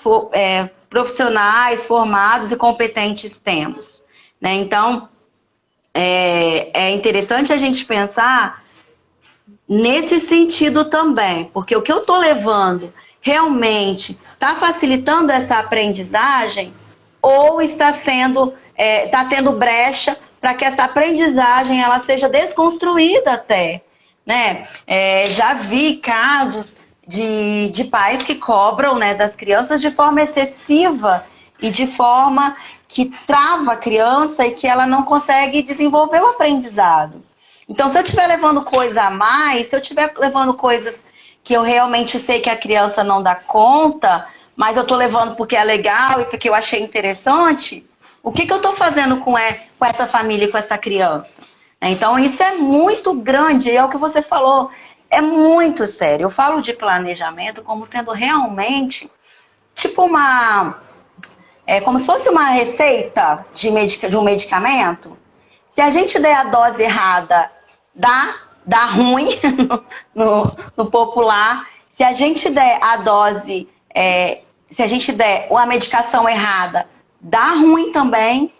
[SPEAKER 1] profissionais formados e competentes, temos. Né? Então, é interessante a gente pensar nesse sentido também, porque o que eu estou levando realmente está facilitando essa aprendizagem ou está tendo brecha para que essa aprendizagem ela seja desconstruída até, né? Já vi casos de pais que cobram, né, das crianças de forma excessiva e de forma que trava a criança e que ela não consegue desenvolver o aprendizado. Então, se eu estiver levando coisa a mais, se eu estiver levando coisas que eu realmente sei que a criança não dá conta, mas eu estou levando porque é legal e porque eu achei interessante, o que eu estou fazendo com essa família e com essa criança? Então, isso é muito grande, é o que você falou, é muito sério. Eu falo de planejamento como sendo realmente tipo como se fosse uma receita de um medicamento. Se a gente der a dose errada, dá ruim no popular. Se a gente der a dose, se a gente der a medicação errada, dá ruim também,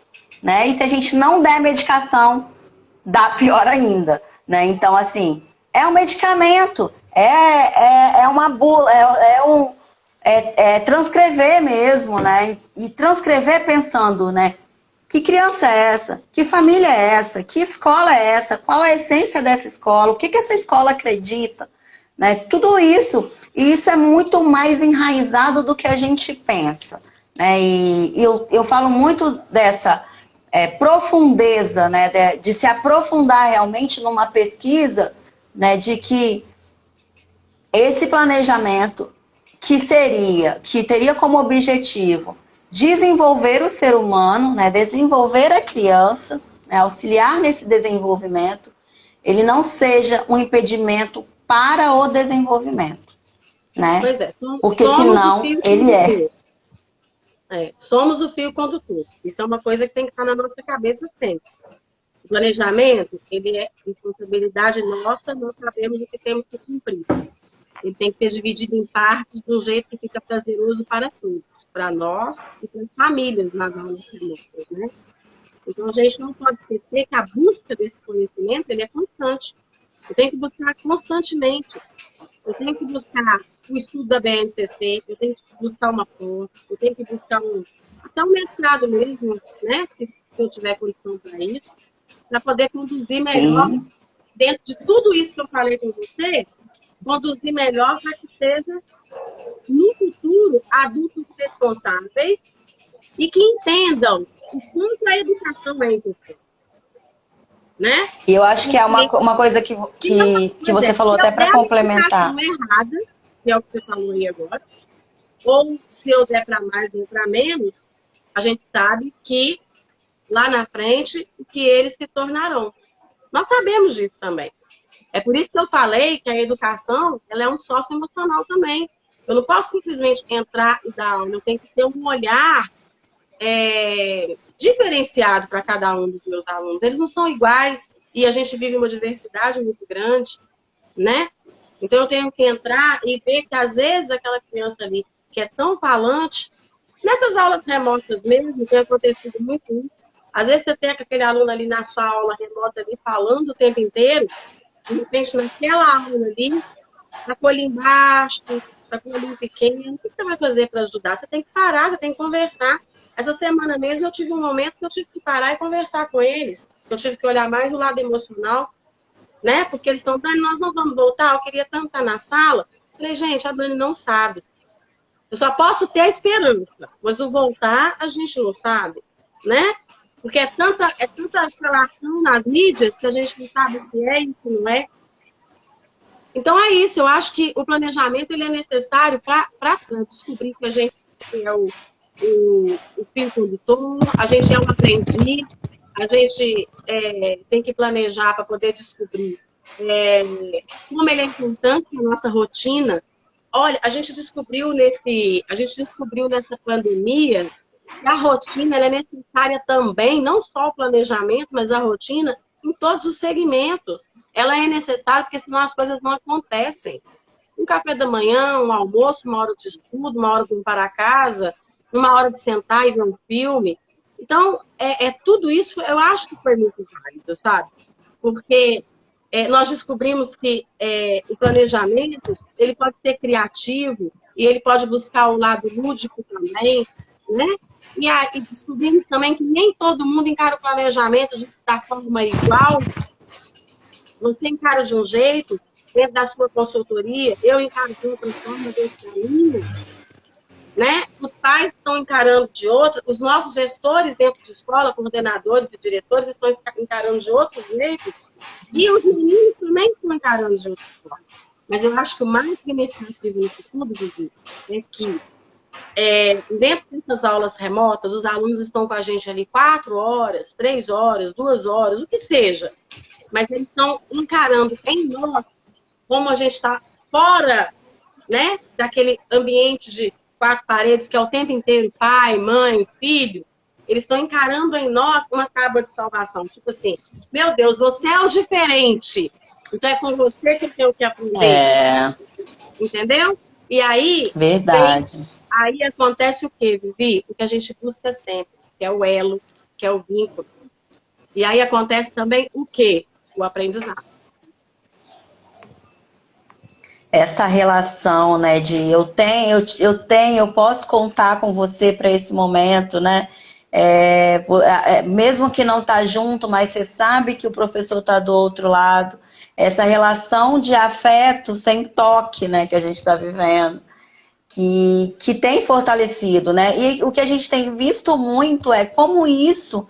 [SPEAKER 1] né? E se a gente não der medicação, dá pior ainda, né? Então, assim, é um medicamento, é uma bula, transcrever mesmo, né? E transcrever pensando, né? Que criança é essa? Que família é essa? Que escola é essa? Qual é a essência dessa escola? O que essa escola acredita? Né? Tudo isso. E isso é muito mais enraizado do que a gente pensa. Né? E eu falo muito dessa profundeza, né? De se aprofundar realmente numa pesquisa, né? De que esse planejamento que teria como objetivo desenvolver o ser humano, né, desenvolver a criança, né, auxiliar nesse desenvolvimento, ele não seja um impedimento para o desenvolvimento, né?
[SPEAKER 2] Pois é,
[SPEAKER 1] Porque
[SPEAKER 2] somos o
[SPEAKER 1] senão
[SPEAKER 2] fio
[SPEAKER 1] ele
[SPEAKER 2] condutor. Somos o fio condutor. Isso é uma coisa que tem que estar na nossa cabeça sempre. O planejamento, ele é responsabilidade nossa, nós sabemos o que temos que cumprir. Ele tem que ser dividido em partes do jeito que fica prazeroso para todos, para nós e para as famílias nas aulas remotas, né? Então, a gente não pode esquecer que a busca desse conhecimento, ele é constante. Eu tenho que buscar constantemente. Eu tenho que buscar o estudo da BNCC, eu tenho que buscar uma pós, eu tenho que buscar até um mestrado mesmo, né? Se eu tiver condição para isso, para poder conduzir melhor,
[SPEAKER 1] sim,
[SPEAKER 2] dentro de tudo isso que eu falei com você, conduzir melhor para que seja, no futuro, adultos responsáveis e que entendam o quanto a educação é importante, né?
[SPEAKER 1] e eu acho que é
[SPEAKER 2] Porque,
[SPEAKER 1] uma coisa que você falou
[SPEAKER 2] se eu
[SPEAKER 1] até
[SPEAKER 2] der
[SPEAKER 1] para
[SPEAKER 2] a
[SPEAKER 1] complementar.
[SPEAKER 2] educação errada, que é o que você falou aí agora, ou se eu der para mais ou para menos, a gente sabe que lá na frente o que eles se tornarão. Nós sabemos disso também. É por isso que eu falei que a educação ela é um sócio emocional também. Eu não posso simplesmente entrar e dar aula, eu tenho que ter um olhar diferenciado para cada um dos meus alunos. Eles não são iguais e a gente vive uma diversidade muito grande, né? Então eu tenho que entrar e ver que às vezes aquela criança ali que é tão falante, nessas aulas remotas mesmo, tem acontecido muito isso, Às vezes você tem aquele aluno ali na sua aula remota ali falando o tempo inteiro, de repente naquela aula ali, tá com o olho embaixo, tá com o olho pequeno, o que você vai fazer para ajudar? Você tem que parar, você tem que conversar. Essa semana mesmo eu tive um momento que eu tive que parar e conversar com eles. Eu tive que olhar mais o lado emocional, né? Porque eles estão, Dani, nós não vamos voltar, eu queria tanto estar na sala. Eu falei, gente, a Dani não sabe. Eu só posso ter a esperança, mas o voltar a gente não sabe, né? Porque é tanta relação nas mídias que a gente não sabe o que é e o que não é. Então é isso, eu acho que o planejamento ele é necessário para descobrir que a gente é o fio condutor, a gente é um aprendiz, a gente tem que planejar para poder descobrir como ele é importante na nossa rotina. Olha, a gente descobriu nessa pandemia que a rotina ela é necessária também, não só o planejamento, mas a rotina em todos os segmentos. Ela é necessária porque senão as coisas não acontecem. Um café da manhã, um almoço, uma hora de estudo, uma hora de ir para casa, uma hora de sentar e ver um filme. Então, tudo isso eu acho que foi muito válido, sabe? Porque nós descobrimos que o planejamento ele pode ser criativo e ele pode buscar o lado lúdico também, né? E descobrimos também que nem todo mundo encara o planejamento da forma igual. Você encara de um jeito, dentro da sua consultoria, eu encaro de outra forma, dentro da minha, né? Os pais estão encarando de outra, os nossos gestores dentro de escola, coordenadores e diretores estão encarando de outro jeito, e os meninos também estão encarando de outra forma. Mas eu acho que o mais significativo nisso tudo, Vivi, é que dentro dessas aulas remotas, os alunos estão com a gente ali 4 horas, 3 horas, 2 horas, o que seja. Mas eles estão encarando em nós como a gente está fora, né, daquele ambiente de 4 paredes que é o tempo inteiro pai, mãe, filho. Eles estão encarando em nós uma tábua de salvação. Tipo assim, meu Deus, você é o diferente. Então é com você que eu tenho que aprender. Entendeu? E aí,
[SPEAKER 1] Verdade.
[SPEAKER 2] aí acontece o quê, Vivi? O que a gente busca sempre, que é o elo, que é o vínculo. E aí acontece também o quê? O aprendizado.
[SPEAKER 1] Essa relação, né, de eu posso contar com você para esse momento, né? Mesmo que não tá junto, mas você sabe que o professor está do outro lado. Essa relação de afeto sem toque, né, que a gente está vivendo, que tem fortalecido, né? E o que a gente tem visto muito é como isso,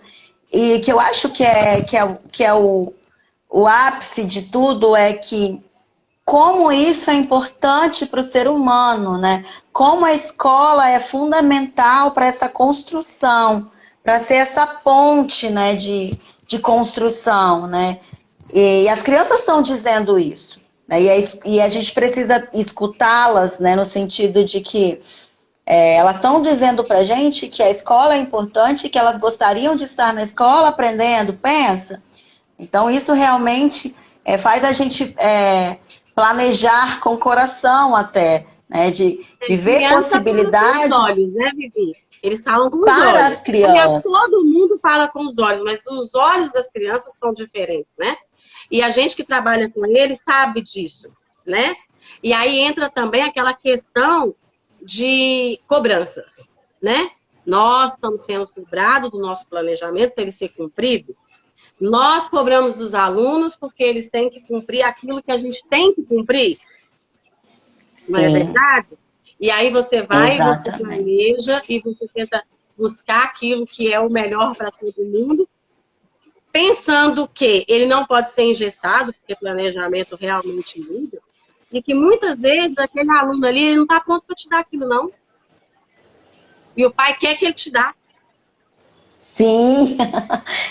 [SPEAKER 1] e que eu acho que é o ápice de tudo, é que como isso é importante para o ser humano, né? Como a escola é fundamental para essa construção, para ser essa ponte, né, de construção, né? E as crianças estão dizendo isso, né? E a gente precisa escutá-las, né, no sentido de que elas estão dizendo para a gente que a escola é importante, que elas gostariam de estar na escola aprendendo, pensa. Então isso realmente faz a gente planejar com o coração até, né, de ver possibilidades.
[SPEAKER 2] Com os olhos, né, Vivi? Eles falam com os
[SPEAKER 1] para
[SPEAKER 2] olhos.
[SPEAKER 1] as crianças.
[SPEAKER 2] Todo mundo fala com os olhos, mas os olhos das crianças são diferentes, né? E a gente que trabalha com eles sabe disso, né? E aí entra também aquela questão de cobranças, né? Nós estamos sendo cobrados do nosso planejamento para ele ser cumprido. Nós cobramos dos alunos porque eles têm que cumprir aquilo que a gente tem que cumprir. Não é verdade? E aí você vai, você planeja e você tenta buscar aquilo que é o melhor para todo mundo, pensando que ele não pode ser engessado, porque planejamento realmente muda, e que muitas vezes aquele aluno ali ele não está pronto para te dar aquilo, não. E o pai quer que ele te dá.
[SPEAKER 1] Sim,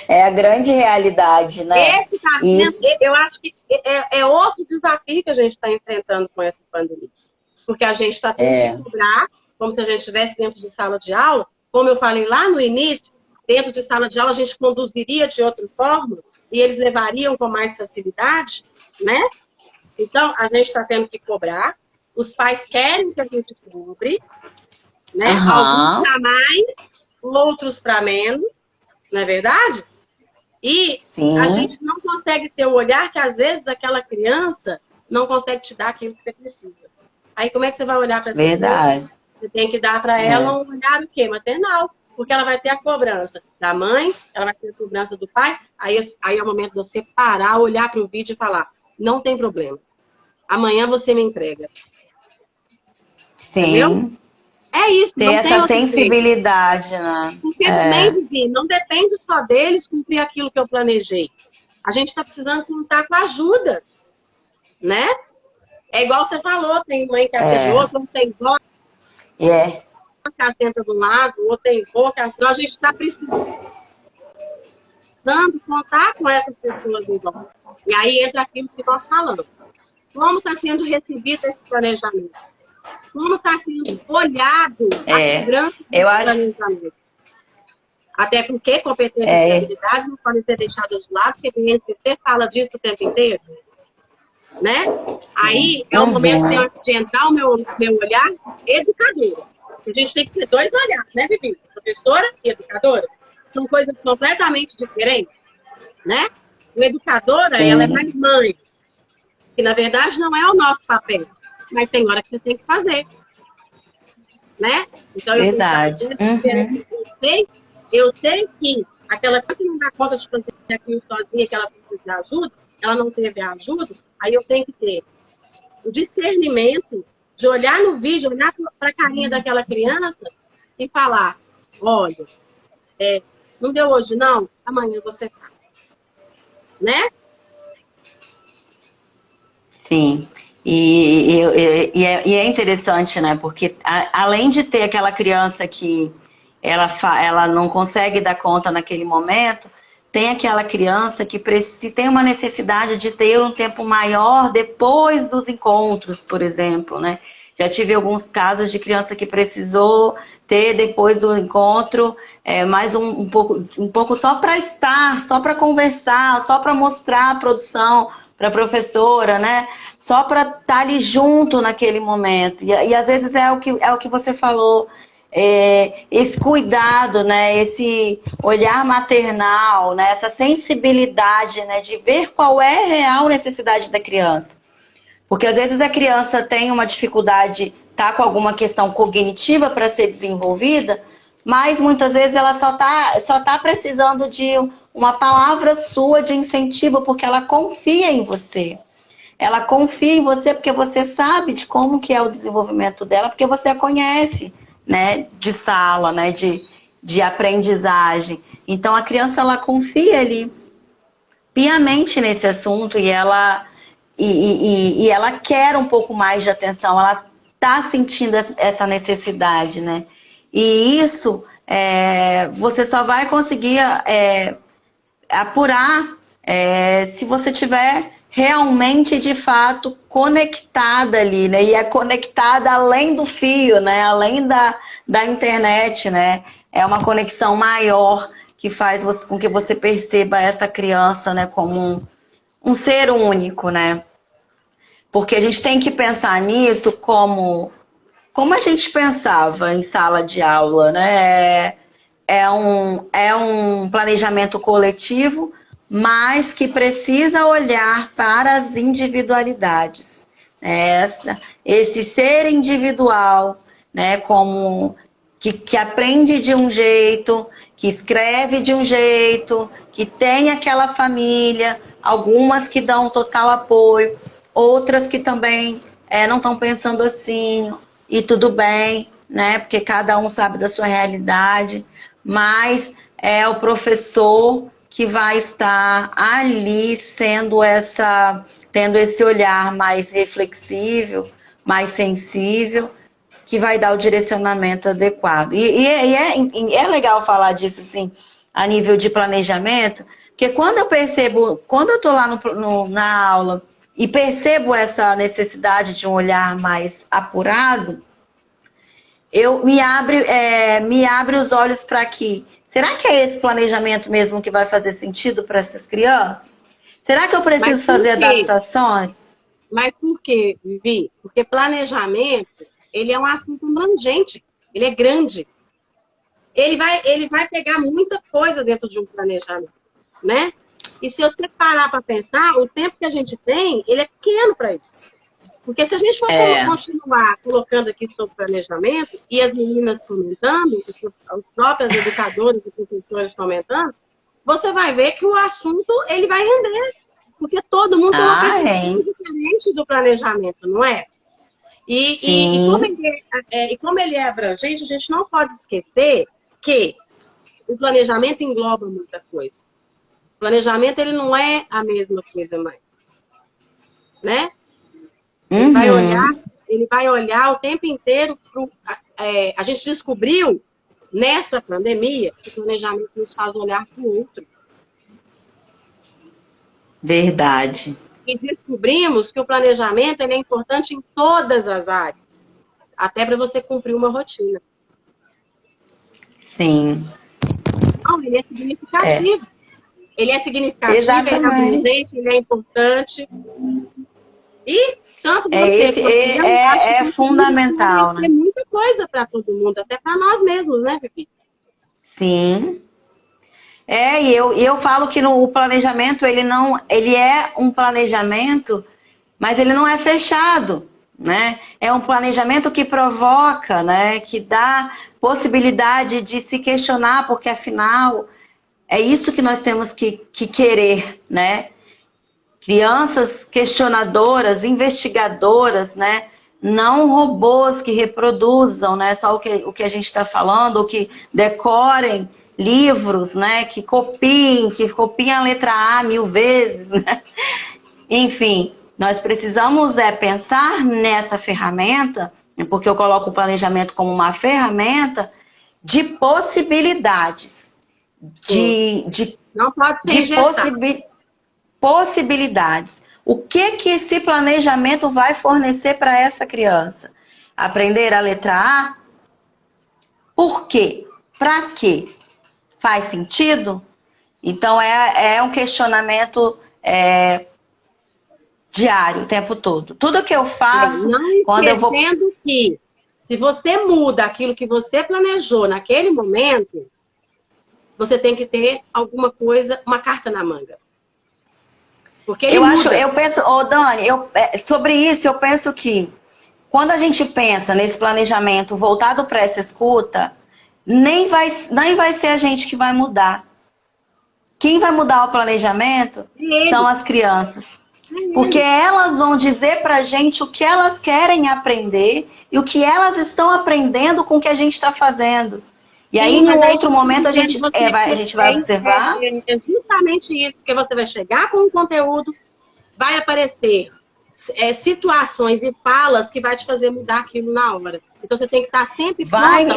[SPEAKER 1] é a grande realidade, né?
[SPEAKER 2] Eu acho que é outro desafio que a gente está enfrentando com essa pandemia. Porque a gente está tendo que cobrar, como se a gente estivesse dentro de sala de aula. Como eu falei lá no início, dentro de sala de aula a gente conduziria de outra forma e eles levariam com mais facilidade, né? Então, a gente está tendo que cobrar. Os pais querem que a gente cobre, né? Alguns para mais, outros para menos. não é verdade? E
[SPEAKER 1] Sim.
[SPEAKER 2] a gente não consegue ter o olhar que, às vezes, aquela criança não consegue te dar aquilo que você precisa. Aí, como é que você vai olhar para essa criança?
[SPEAKER 1] Verdade.
[SPEAKER 2] Você tem que dar para ela um olhar o quê? Maternal. Porque ela vai ter a cobrança da mãe, ela vai ter a cobrança do pai. Aí é o momento de você parar, olhar para o vídeo e falar, não tem problema. Amanhã você me entrega. Entendeu?
[SPEAKER 1] Sim.
[SPEAKER 2] É isso,
[SPEAKER 1] Ter
[SPEAKER 2] não tem
[SPEAKER 1] essa
[SPEAKER 2] outro jeito.
[SPEAKER 1] sensibilidade, né?
[SPEAKER 2] Porque também, Vivi, não depende só deles cumprir aquilo que eu planejei. A gente está precisando contar com ajudas, né? É igual você falou, tem mãe que assiste outra, não tem vó que assenta do lado, ou tem vó que assenta. A gente está precisando contar com essas pessoas em volta. E aí entra aquilo que nós falamos. Como está sendo recebido esse planejamento? Como está sendo olhado a cobrança desse planejamento? Até porque competências e habilidades não podem ser deixadas de lado, porque o INCC fala disso o tempo inteiro. Né? Aí é o momento de entrar o meu olhar educadora. A gente tem que ter dois olhares, né, Vivi? Professora e educadora. São coisas completamente diferentes, né? O educadora, ela é mais mãe, que na verdade não é o nosso papel, mas tem hora que você tem que fazer, né? Então eu
[SPEAKER 1] verdade.
[SPEAKER 2] Eu sei que aquela coisa que não dá conta de fazer aquilo sozinha, que ela precisa de ajuda, ela não teve a ajuda, aí eu tenho que ter o discernimento de olhar no vídeo, olhar para a carinha daquela criança e falar, olha, não deu hoje não, amanhã você faz. Né?
[SPEAKER 1] Sim. E é interessante, né? Porque além de ter aquela criança que ela não consegue dar conta naquele momento, tem aquela criança que tem uma necessidade de ter um tempo maior depois dos encontros, por exemplo, né? Já tive alguns casos de criança que precisou ter depois do encontro mais um pouco só para estar, só para conversar, só para mostrar a produção para a professora, né? Só para estar ali junto naquele momento. E às vezes é o que você falou. Esse cuidado, né, esse olhar maternal, né, essa sensibilidade, né, de ver qual é a real necessidade da criança. Porque às vezes a criança tem uma dificuldade, tá com alguma questão cognitiva para ser desenvolvida, mas muitas vezes ela só tá precisando de uma palavra sua de incentivo, porque ela confia em você. Ela confia em você porque você sabe de como que é o desenvolvimento dela, porque você a conhece, né, de sala, né, de aprendizagem. Então a criança ela confia ali piamente nesse assunto e ela quer um pouco mais de atenção, ela está sentindo essa necessidade, né? E isso você só vai conseguir apurar se você tiver realmente, de fato, conectada ali, né? E é conectada além do fio, né? Além da internet, né? É uma conexão maior que faz com que você perceba essa criança, né? Como um ser único, né? Porque a gente tem que pensar nisso como a gente pensava em sala de aula, né? É um planejamento coletivo, mas que precisa olhar para as individualidades. Esse ser individual, né, como que aprende de um jeito, que escreve de um jeito, que tem aquela família, algumas que dão total apoio, outras que também não estão pensando assim, e tudo bem, né, porque cada um sabe da sua realidade, mas é o professor que vai estar ali tendo esse olhar mais reflexível, mais sensível, que vai dar o direcionamento adequado. E é legal falar disso, assim, a nível de planejamento, porque quando eu estou lá na aula e percebo essa necessidade de um olhar mais apurado, me abre os olhos para que será que é esse planejamento mesmo que vai fazer sentido para essas crianças? Será que eu preciso fazer adaptações?
[SPEAKER 2] Mas por quê, Vivi? Porque planejamento, ele é um assunto abrangente, ele é grande. ele vai pegar muita coisa dentro de um planejamento, né? E se você parar para pensar, o tempo que a gente tem, ele é pequeno para isso. Porque se a gente for continuar colocando aqui sobre planejamento, e as meninas comentando, os próprios educadores e professores comentando, você vai ver que o assunto ele vai render. Porque todo mundo tem uma perspectiva diferente do planejamento, não é? E como ele é abrangente, a gente não pode esquecer que o planejamento engloba muita coisa. O planejamento ele não é a mesma coisa mais, né? Ele vai olhar o tempo inteiro a gente descobriu nessa pandemia que o planejamento nos faz olhar para o outro.
[SPEAKER 1] Verdade.
[SPEAKER 2] E descobrimos que o planejamento ele é importante em todas as áreas, até para você cumprir uma rotina.
[SPEAKER 1] Sim.
[SPEAKER 2] Não, ele é significativo. Ele é significativo,
[SPEAKER 1] exatamente.
[SPEAKER 2] Ele é abrangente, ele é importante. E tanto você
[SPEAKER 1] é fundamental, né?
[SPEAKER 2] Tem muita coisa para todo mundo, até para nós mesmos, né, Vivi?
[SPEAKER 1] Sim. E eu falo que o planejamento, ele é um planejamento, mas ele não é fechado, né? É um planejamento que provoca, né? Que dá possibilidade de se questionar, porque afinal é isso que nós temos que querer, né? Crianças questionadoras, investigadoras, né? Não robôs que reproduzam, né? Só o que a gente está falando, ou que decorem livros, né? Que copiem a letra A 1000 vezes, né? Enfim, nós precisamos pensar nessa ferramenta, porque eu coloco o planejamento como uma ferramenta de possibilidades,
[SPEAKER 2] não pode ser
[SPEAKER 1] possibilidades. O que esse planejamento vai fornecer para essa criança? Aprender a letra A? Por quê? Para quê? Faz sentido? Então, é um questionamento diário, o tempo todo. Tudo que eu faço...
[SPEAKER 2] Não esquecendo que, se você muda aquilo que você planejou naquele momento, você tem que ter alguma coisa, uma carta na manga. Porque eu
[SPEAKER 1] penso, Dani, sobre isso eu penso que quando a gente pensa nesse planejamento voltado para essa escuta, nem vai ser a gente que vai mudar. Quem vai mudar o planejamento são as crianças. Porque elas vão dizer pra gente o que elas querem aprender e o que elas estão aprendendo com o que a gente está fazendo. E aí, em outro momento, a gente vai observar.
[SPEAKER 2] É justamente isso, porque você vai chegar com um conteúdo, vai aparecer situações e falas que vai te fazer mudar aquilo na hora. Então, você tem que estar sempre pronta.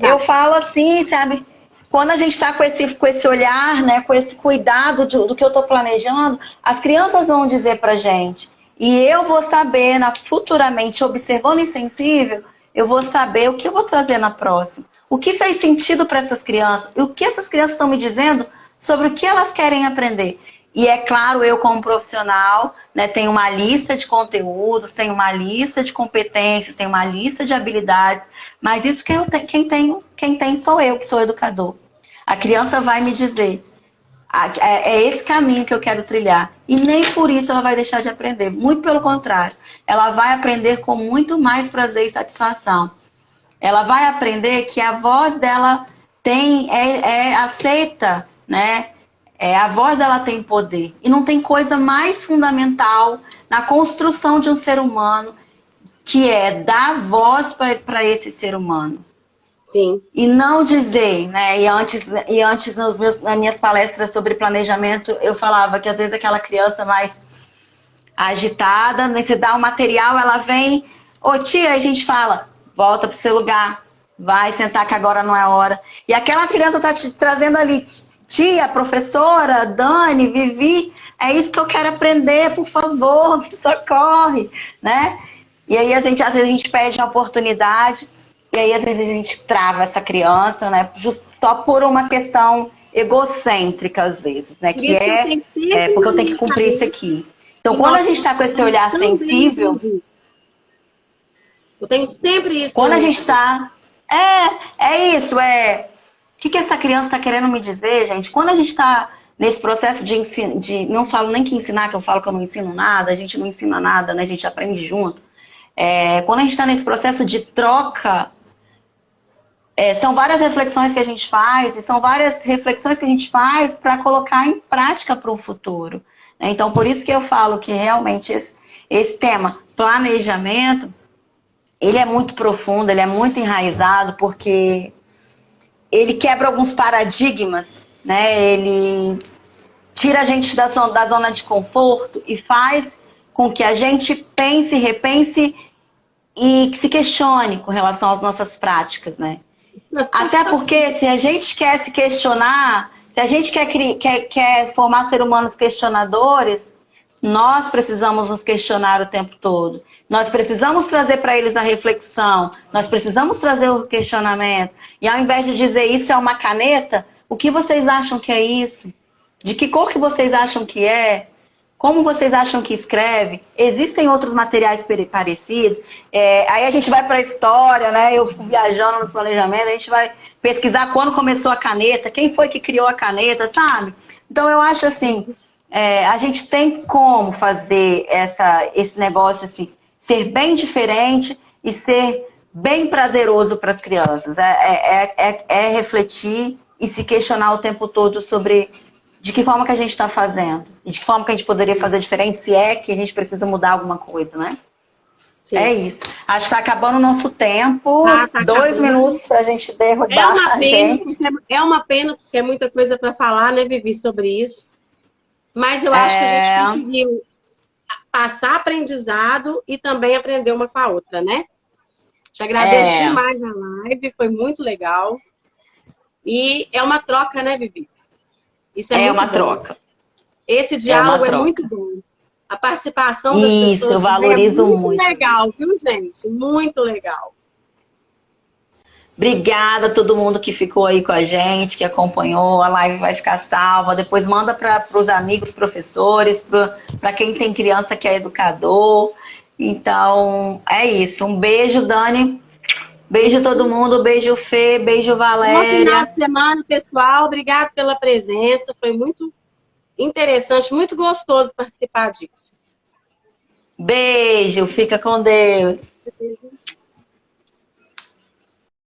[SPEAKER 1] Eu falo assim, sabe? Quando a gente está com esse olhar, né, com esse cuidado do que eu estou planejando, as crianças vão dizer pra gente. E eu vou saber, futuramente, observando e sensível, eu vou saber o que eu vou trazer na próxima. O que fez sentido para essas crianças? E o que essas crianças estão me dizendo sobre o que elas querem aprender? E é claro, eu como profissional, né, tenho uma lista de conteúdos, tenho uma lista de competências, tenho uma lista de habilidades, mas isso quem tem sou eu, que sou educador. A criança vai me dizer, é esse caminho que eu quero trilhar. E nem por isso ela vai deixar de aprender. Muito pelo contrário. Ela vai aprender com muito mais prazer e satisfação. Ela vai aprender que a voz dela aceita, né? A voz dela tem poder. E não tem coisa mais fundamental na construção de um ser humano que é dar voz para esse ser humano.
[SPEAKER 2] Sim.
[SPEAKER 1] E não dizer, né? E antes nas minhas palestras sobre planejamento, eu falava que às vezes aquela criança mais agitada, né, você dá o material, ela vem, tia, a gente fala, volta pro seu lugar, vai sentar que agora não é hora. E aquela criança tá te trazendo ali, tia, professora, Dani, Vivi, é isso que eu quero aprender, por favor, me socorre, né? E aí às vezes a gente pede uma oportunidade, e aí às vezes a gente trava essa criança, né? Só por uma questão egocêntrica, às vezes, né? Que porque eu tenho que cumprir isso aqui. Então, quando a gente está com esse olhar sensível...
[SPEAKER 2] Eu tenho sempre isso.
[SPEAKER 1] Quando a gente está É isso, o que essa criança está querendo me dizer, gente? Quando a gente está nesse processo de ensino, não falo nem que ensinar, que eu falo que eu não ensino nada, a gente não ensina nada, né? A gente aprende junto. Quando a gente está nesse processo de troca, são várias reflexões que a gente faz, e são várias reflexões que a gente faz para colocar em prática para o futuro. Então, por isso que eu falo que realmente esse tema, planejamento, ele é muito profundo, ele é muito enraizado, porque ele quebra alguns paradigmas, né? Ele tira a gente da zona de conforto e faz com que a gente pense, repense e se questione com relação às nossas práticas, né? Até porque se a gente quer se questionar, se a gente quer formar seres humanos questionadores, nós precisamos nos questionar o tempo todo. Nós precisamos trazer para eles a reflexão, nós precisamos trazer o questionamento. E ao invés de dizer isso é uma caneta, o que vocês acham que é isso? De que cor que vocês acham que é? Como vocês acham que escreve? Existem outros materiais parecidos? Aí a gente vai para a história, né? Eu fico viajando nos planejamentos, a gente vai pesquisar quando começou a caneta, quem foi que criou a caneta, sabe? Então eu acho assim, a gente tem como fazer esse negócio assim, ser bem diferente e ser bem prazeroso para as crianças. É refletir e se questionar o tempo todo sobre de que forma que a gente está fazendo? E de que forma que a gente poderia fazer diferente, se é que a gente precisa mudar alguma coisa, né? Sim. É isso. Acho que está acabando o nosso tempo. Tá 2 minutos para a gente derrubar a gente.
[SPEAKER 2] É uma pena, porque é muita coisa para falar, né, Vivi, sobre isso. Mas eu acho que a gente conseguiu passar aprendizado e também aprender uma com a outra, né? Te agradeço demais a live, foi muito legal. E é uma troca, né, Vivi? Isso é uma troca. Esse diálogo é muito bom. A participação das pessoas
[SPEAKER 1] eu valorizo muito.
[SPEAKER 2] Muito legal, viu, gente? Muito legal.
[SPEAKER 1] Obrigada a todo mundo que ficou aí com a gente, que acompanhou. A live vai ficar salva. Depois manda para os amigos, professores, para quem tem criança que é educador. Então, é isso. Um beijo, Dani. Beijo todo mundo, beijo Fê, beijo Valéria.
[SPEAKER 2] Bom final de semana, pessoal. Obrigado pela presença. Foi muito interessante, muito gostoso participar disso.
[SPEAKER 1] Beijo, fica com Deus.